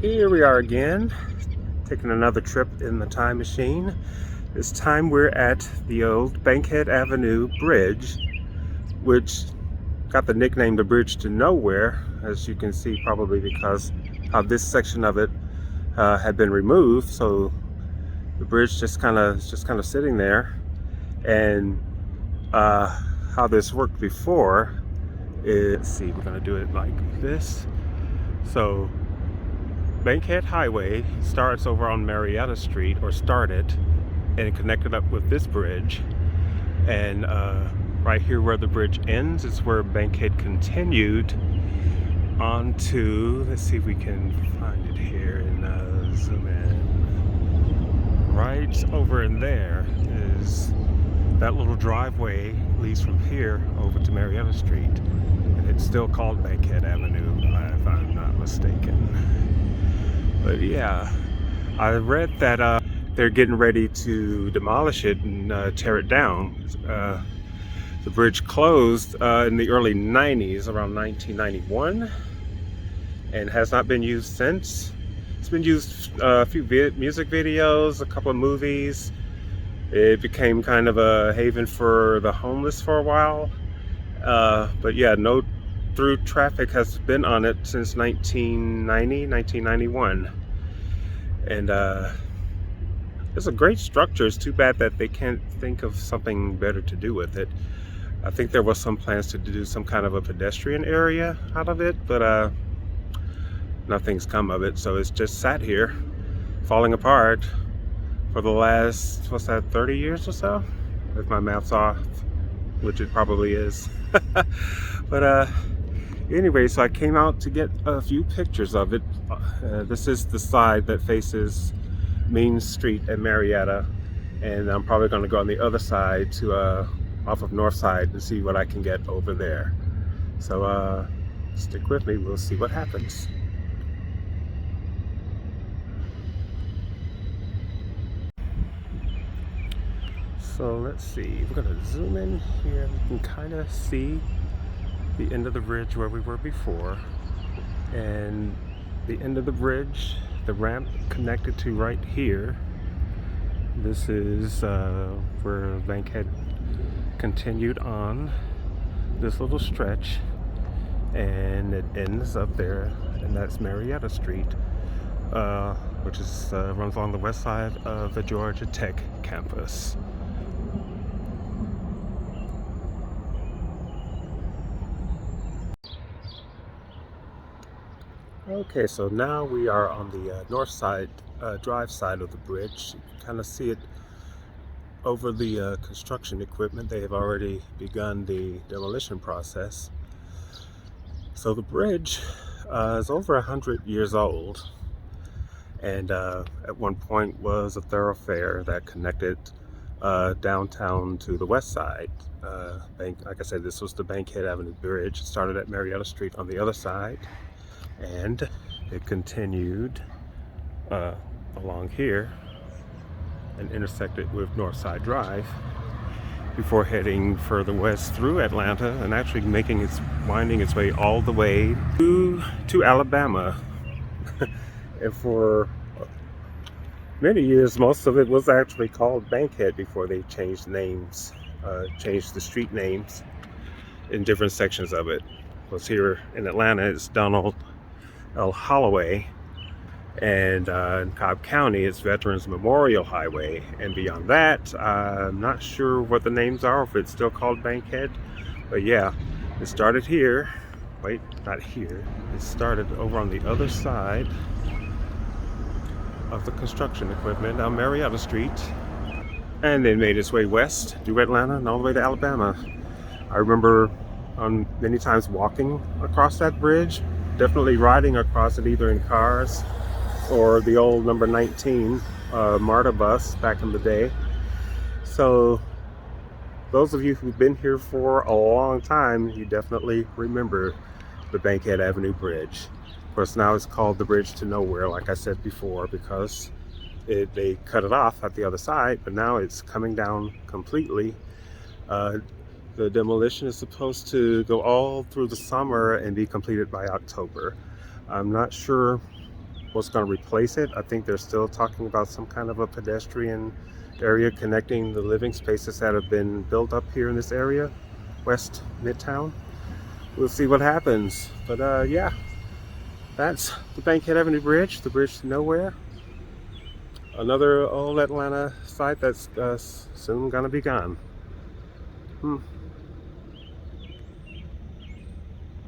Here we are again, taking another trip in the time machine. This time we're at the old Bankhead Avenue Bridge, which got the nickname the Bridge to Nowhere, as you can see, probably because how this section of it had been removed. So the bridge just kind of sitting there, and how this worked before is, let's see, we're gonna do it like this. So Bankhead Highway starts over on Marietta Street, or started, and connected up with this bridge. And right here where the bridge ends is where Bankhead continued on to, let's see if we can find it here and zoom in. Right over in there is that little driveway leads from here over to Marietta Street. And it's still called Bankhead Avenue, if I'm not mistaken. But yeah, I read that they're getting ready to demolish it and tear it down. The bridge closed in the early 90s, around 1991, and has not been used since. It's been used a few music videos, a couple of movies. It became kind of a haven for the homeless for a while. But yeah, no through traffic has been on it since 1990, 1991. And it's a great structure. It's too bad that they can't think of something better to do with it. I think there was some plans to do some kind of a pedestrian area out of it, but nothing's come of it. So it's just sat here, falling apart for the last, what's that, 30 years or so? If my math's off, which it probably is. But anyway, so I came out to get a few pictures of it. This is the side that faces Main Street at Marietta, and I'm probably going to go on the other side to off of North Side to see what I can get over there. So stick with me, we'll see what happens. So let's see, we're going to zoom in here. We can kind of see the end of the bridge where we were before, and the end of the bridge, the ramp connected to right here. This is where Bankhead continued on this little stretch, and it ends up there, and that's Marietta Street, which is runs along the west side of the Georgia Tech campus. Okay, so now we are on the north side, drive side of the bridge. You can kind of see it over the construction equipment. They have already begun the demolition process. So the bridge is over 100 years old, and at one point was a thoroughfare that connected downtown to the west side. Like I said, this was the Bankhead Avenue Bridge. It started at Marietta Street on the other side, and it continued along here and intersected with Northside Drive before heading further west through Atlanta and actually winding its way all the way to Alabama. And for many years, most of it was actually called Bankhead before they changed names, changed the street names in different sections of it. Because here in Atlanta, it's Donald L. Holloway, and in Cobb County, it's Veterans Memorial Highway. And beyond that, I'm not sure what the names are, if it's still called Bankhead. But yeah, it started here. Wait, not here. It started over on the other side of the construction equipment on Marietta Street, and then made its way west through Atlanta and all the way to Alabama. I remember many times walking across that bridge, definitely riding across it either in cars or the old number 19 MARTA bus back in the day. So those of you who've been here for a long time, you definitely remember the Bankhead Avenue Bridge. Of course, now it's called the Bridge to Nowhere, like I said before, because they cut it off at the other side, but now it's coming down completely. The demolition is supposed to go all through the summer and be completed by October. I'm not sure what's going to replace it. I think they're still talking about some kind of a pedestrian area connecting the living spaces that have been built up here in this area, West Midtown. We'll see what happens. But yeah, that's the Bankhead Avenue Bridge, the bridge to nowhere. Another old Atlanta site that's soon gonna be gone.